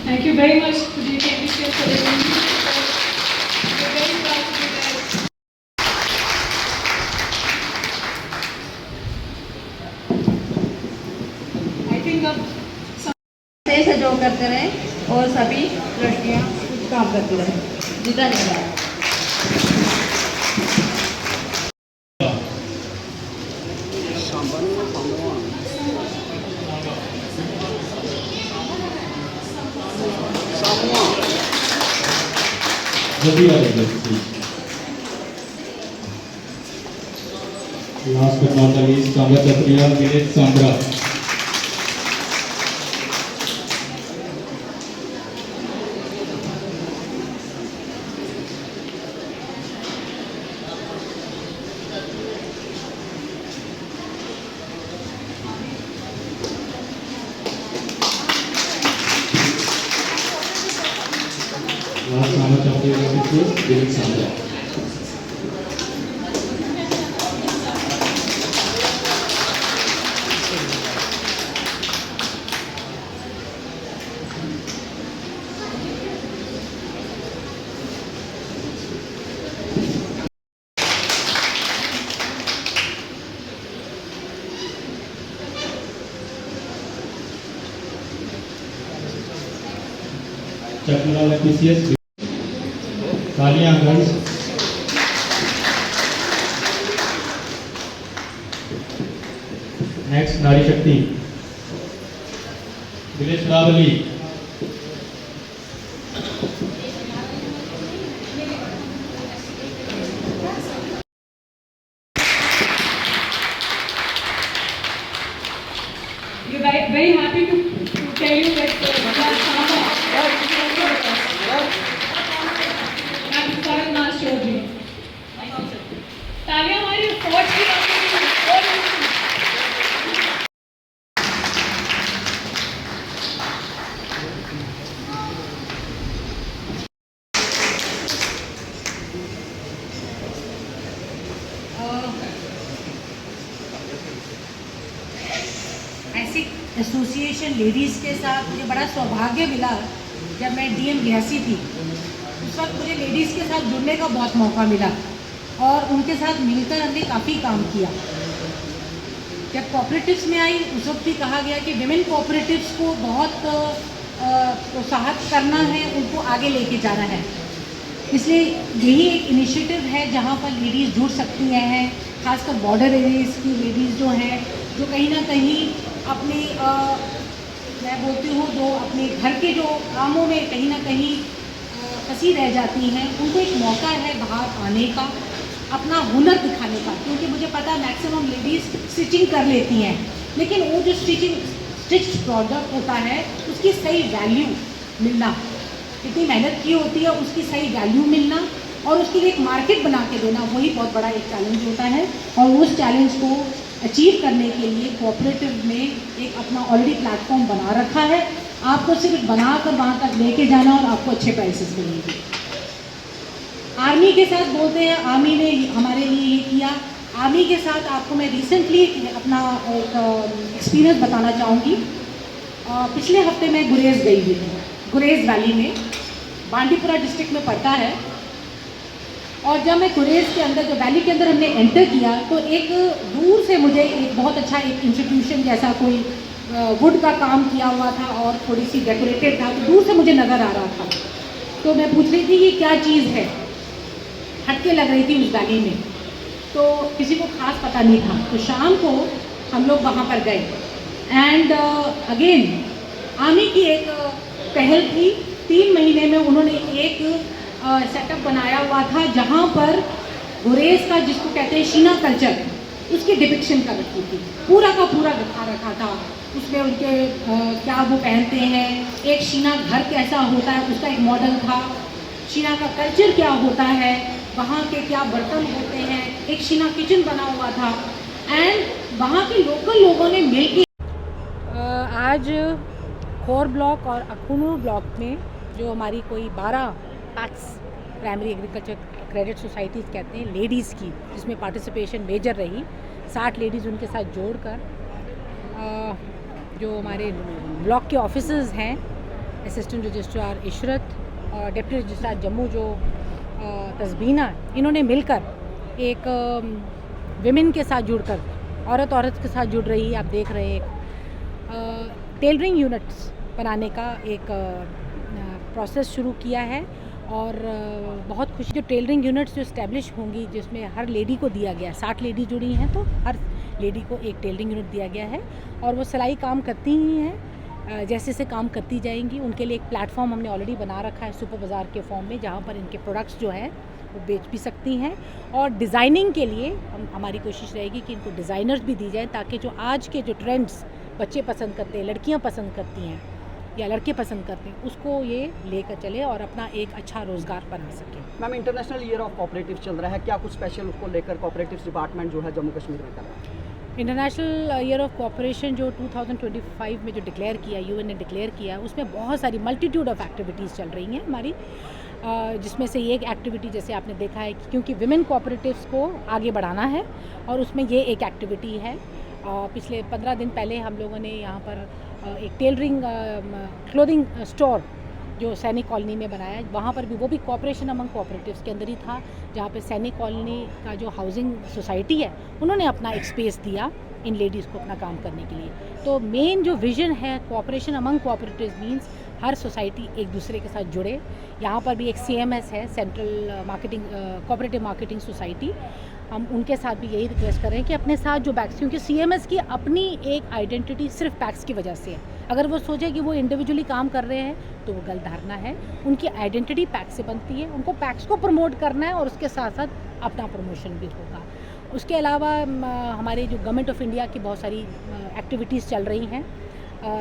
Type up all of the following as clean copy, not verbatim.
Thank you very much to the Championship for the We're very proud to be there. I think अब से सहयोग करते रहे और सभी ट्रस्टियाँ कुछ काम करती रहे। जी धन्यवाद। Last but not the least, Sandra Chatriya, Village Sandra. Last Sandra Chatriya, Village Sandra. Chakmalala PCS, Kalia Angans, next Nari Shakti, Village Ravali, we're very happy to tell you that तालियां हमारी फौज की ऐसी एसोसिएशन लेडीज़ के साथ मुझे बड़ा सौभाग्य मिला। जब मैं डीएम गयासी थी उस वक्त मुझे लेडीज़ के साथ जुड़ने का बहुत मौका मिला और उनके साथ मिलकर हमने काफ़ी काम किया। जब कोऑपरेटिव्स में आई उस वक्त भी कहा गया कि विमेन कोऑपरेटिव्स को बहुत प्रोत्साहित करना है, उनको आगे लेके जाना है। इसलिए यही एक इनिशिएटिव है जहाँ पर लेडीज़ जुड़ सकती हैं, खासकर बॉर्डर एरियाज़ की लेडीज़ जो हैं, जो कहीं ना कहीं अपने मैं बोलती हूँ जो अपने घर के जो कामों में कहीं ना कहीं फंसी रह जाती हैं, उनको एक मौका है बाहर आने का, अपना हुनर दिखाने का। क्योंकि मुझे पता है मैक्सिमम लेडीज़ स्टिचिंग कर लेती हैं, लेकिन वो जो स्टिच्ड प्रोडक्ट होता है उसकी सही वैल्यू मिलना, इतनी मेहनत की होती है उसकी सही वैल्यू मिलना और उसके लिए एक मार्केट बना के देना, वही बहुत बड़ा एक चैलेंज होता है। और उस चैलेंज को अचीव करने के लिए कोऑपरेटिव में एक अपना ऑलरेडी प्लेटफॉर्म बना रखा है। आपको सिर्फ बनाकर वहाँ तक लेके जाना और आपको अच्छे प्राइसेस मिलेंगे। आर्मी के साथ बोलते हैं, आर्मी ने हमारे लिए ये किया। आर्मी के साथ आपको मैं रिसेंटली अपना एक एक्सपीरियंस बताना चाहूँगी। पिछले हफ्ते मैं गुरेज गई हुई थी। गुरेज वैली में बांडीपुरा डिस्ट्रिक्ट में पड़ता है। और जब मैं गुरेज के अंदर जो वैली के अंदर हमने एंटर किया तो एक दूर से मुझे एक बहुत अच्छा एक इंस्टीट्यूशन जैसा कोई वुड का काम किया हुआ था और थोड़ी सी डेकोरेटेड था, तो दूर से मुझे नज़र आ रहा था। तो मैं पूछ रही थी ये क्या चीज़ है, हटके लग रही थी उस वैली में, तो किसी को खास पता नहीं था। तो शाम को हम लोग वहाँ पर गए एंड अगेन आर्मी की एक पहल थी। 3 महीने में उन्होंने एक सेटअप बनाया हुआ था जहाँ पर गुरेज का जिसको कहते हैं शीना कल्चर, उसकी डिपिक्शन कर रखी थी, पूरा का पूरा दिखा रखा था। उसमें उनके क्या वो पहनते हैं, एक शीना घर कैसा होता है उसका एक मॉडल था, शीना का कल्चर क्या होता है, वहाँ के क्या बर्तन होते हैं, एक शीना किचन बना हुआ था। एंड वहाँ के लोकल लोगों ने मिल के आज खोर ब्लॉक और अखनूर ब्लॉक में जो हमारी कोई 12 PACS primary agriculture credit societies कहते हैं लेडीज़ की, जिसमें पार्टिसिपेशन मेजर रही, 60 लेडीज़ उनके साथ जोड़कर जो हमारे ब्लॉक के ऑफिसर्स हैं असिस्टेंट रजिस्ट्रार इशरत और डिप्टी रजिस्ट्रार जम्मू जो तस्बीना, इन्होंने मिलकर एक विमेन के साथ जुड़कर औरत के साथ जुड़ रही है। आप देख रहे हैं एक टेलरिंग यूनिट्स बनाने का एक प्रोसेस शुरू किया है और बहुत खुशी जो टेलरिंग यूनिट्स जो इस्टेब्लिश होंगी जिसमें हर लेडी को दिया गया, 60 लेडी जुड़ी हैं तो हर लेडी को एक टेलरिंग यूनिट दिया गया है और वो सिलाई काम करती ही हैं। जैसे से काम करती जाएंगी उनके लिए एक प्लेटफॉर्म हमने ऑलरेडी बना रखा है सुपर बाज़ार के फॉर्म में, जहाँ पर इनके प्रोडक्ट्स जो हैं वो बेच भी सकती हैं। और डिज़ाइनिंग के लिए हमारी कोशिश रहेगी कि इनको डिज़ाइनर्स भी दी जाए ताकि जो आज के जो ट्रेंड्स बच्चे पसंद करते हैं, लड़कियां पसंद करती हैं या लड़के पसंद करते हैं, उसको ये लेकर चले और अपना एक अच्छा रोज़गार बना सकें। Ma'am, international year of cooperative चल रहा है, क्या कुछ स्पेशल उसको लेकर कोऑपरेटिव डिपार्टमेंट जो है जम्मू कश्मीर में कर रहा है? इंटरनेशनल ईयर ऑफ कोऑपरेशन जो 2025 में जो डिक्लेयर किया, यूएन ने डिक्लेयर किया, उसमें बहुत सारी मल्टीट्यूड ऑफ एक्टिविटीज़ चल रही हैं हमारी, जिसमें से ये एक एक्टिविटी जैसे आपने देखा है क्योंकि विमेन कोऑपरेटिव्स को आगे बढ़ाना है और उसमें ये एक एक्टिविटी है। पिछले 15 दिन पहले हम लोगों ने यहाँ पर एक टेलरिंग क्लोथिंग स्टोर जो सैनिक कॉलोनी में बनाया, वहाँ पर भी वो भी कोऑपरेशन अमंग कोऑपरेटिव्स के अंदर ही था, जहाँ पे सैनिक कॉलोनी का जो हाउसिंग सोसाइटी है उन्होंने अपना एक स्पेस दिया इन लेडीज़ को अपना काम करने के लिए। तो मेन जो विज़न है कोऑपरेशन अमंग कोऑपरेटिव्स मींस हर सोसाइटी एक दूसरे के साथ जुड़े। यहाँ पर भी एक CMS है, central marketing cooperative marketing society, हम उनके साथ भी यही रिक्वेस्ट कर रहे हैं कि अपने साथ जो पैक्स, क्योंकि CMS की अपनी एक आइडेंटिटी सिर्फ पैक्स की वजह से है। अगर वो सोचे कि वो इंडिविजुअली काम कर रहे हैं तो वो गलत धारणा है। उनकी आइडेंटिटी पैक्स से बनती है, उनको पैक्स को प्रमोट करना है और उसके साथ साथ अपना प्रमोशन भी होगा। उसके अलावा हमारे जो गवर्नमेंट ऑफ इंडिया की बहुत सारी एक्टिविटीज़ चल रही हैं।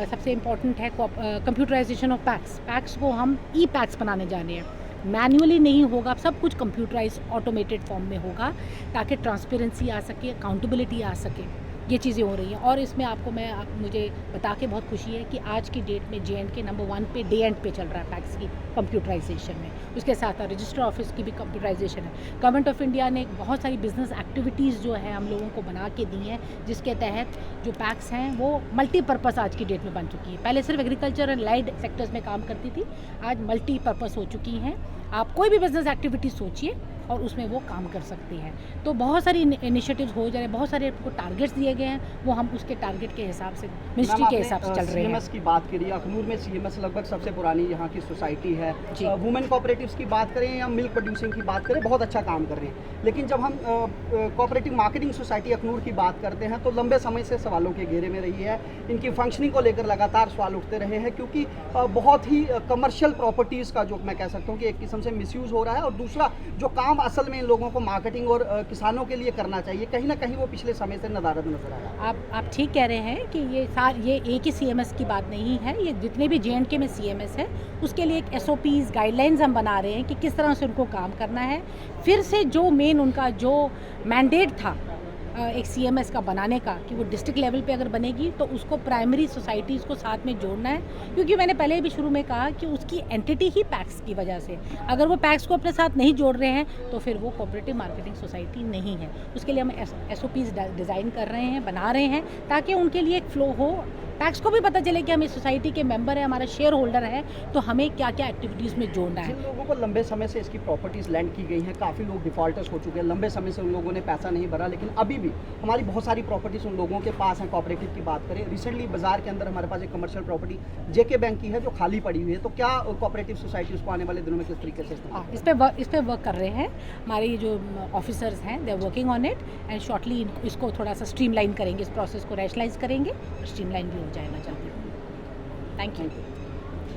सबसे इम्पॉर्टेंट है कंप्यूटराइजेशन ऑफ पैक्स। पैक्स को हम पैक्स बनाने जा रहे हैं, मैन्युअली नहीं होगा, सब कुछ कंप्यूटराइज ऑटोमेटेड फॉर्म में होगा ताकि ट्रांसपेरेंसी आ सके, अकाउंटेबिलिटी आ सके, ये चीज़ें हो रही हैं। और इसमें आपको मुझे बता के बहुत खुशी है कि आज की डेट में J&K नंबर 1 पे डे एंड पे चल रहा है पैक्स की कंप्यूटराइजेशन में। उसके साथ रजिस्टर ऑफिस की भी कंप्यूटराइजेशन है। गवर्नमेंट ऑफ इंडिया ने बहुत सारी बिजनेस एक्टिविटीज़ जो है हम लोगों को बना के दी हैं, जिसके तहत जो पैक्स हैं वो मल्टीपर्पज़ आज की डेट में बन चुकी है। पहले सिर्फ एग्रीकल्चर एंड लाइड सेक्टर्स में काम करती थी, आज मल्टीपर्पज़ हो चुकी हैं। आप कोई भी बिजनेस एक्टिविटी सोचिए और उसमें वो काम कर सकती हैं। तो बहुत सारी इनिशिएटिव्स हो जा रहे हैं, बहुत सारे आपको टारगेट्स दिए गए हैं, वो हम उसके टारगेट के हिसाब से मिनिस्ट्री के हिसाब से चल रहे हैं। CMS की बात करिए, अखनूर में CMS लगभग सबसे पुरानी यहाँ की सोसाइटी है। वुमेन कोऑपरेटिव्स की बात करें या मिल्क प्रोड्यूसिंग की बात करें, बहुत अच्छा काम कर रहे हैं। लेकिन जब हम कोऑपरेटिव मार्केटिंग सोसाइटी अखनूर की बात करते हैं तो लंबे समय से सवालों के घेरे में रही है। इनकी फंक्शनिंग को लेकर लगातार सवाल उठते रहे हैं क्योंकि बहुत ही कमर्शियल प्रॉपर्टीज़ का जो मैं कह सकता हूँ कि एक किस्म से मिसयूज़ हो रहा है, और दूसरा जो काम असल में इन लोगों को मार्केटिंग और किसानों के लिए करना चाहिए, कहीं ना कहीं वो पिछले समय से नदारद नजर आ रहा है। आप ठीक कह रहे हैं कि ये एक ही CMS की बात नहीं है, ये जितने भी J&K में CMS है उसके लिए एक SOPs गाइडलाइंस हम बना रहे हैं कि किस तरह से उनको काम करना है। फिर से जो मेन उनका जो मैंडेट था एक CMS का बनाने का कि वो डिस्ट्रिक्ट लेवल पे अगर बनेगी तो उसको प्राइमरी सोसाइटीज़ को साथ में जोड़ना है, क्योंकि मैंने पहले भी शुरू में कहा कि उसकी एंटिटी ही पैक्स की वजह से, अगर वो पैक्स को अपने साथ नहीं जोड़ रहे हैं तो फिर वो कोऑपरेटिव मार्केटिंग सोसाइटी नहीं है। उसके लिए हम SOPs डिज़ाइन कर रहे हैं, बना रहे हैं, ताकि उनके लिए एक फ्लो हो, पैक्स को भी पता चले कि हम इस सोसाइटी के मेंबर हैं, हमारा शेयर होल्डर है, तो हमें क्या क्या एक्टिविटीज़ में जोड़ना है। जिन लोगों को लंबे समय से इसकी प्रॉपर्टीज़ लैंड की गई हैं, काफ़ी लोग डिफॉल्टर्स हो चुके हैं, लंबे समय से उन लोगों ने पैसा नहीं भरा, लेकिन अभी भी हमारी बहुत सारी प्रॉपर्टीज़ उन लोगों के पास हैं। कोऑपरेटिव की बात करें, रिसेंटली बाजार के अंदर हमारे पास एक कमर्शियल प्रॉपर्टी JK बैंक की है जो खाली पड़ी हुई है, तो क्या कोऑपरेटिव सोसाइटी उसको आने वाले दिनों में किस तरीके से इस पे वर्क कर रहे हैं हमारे जो ऑफिसर्स हैं, they are working on it and shortly इसको थोड़ा सा स्ट्रीमलाइन करेंगे, इस प्रोसेस को रैशनलाइज करेंगे और स्ट्रीमलाइन भी हो जाएगा जल्दी। Thank you.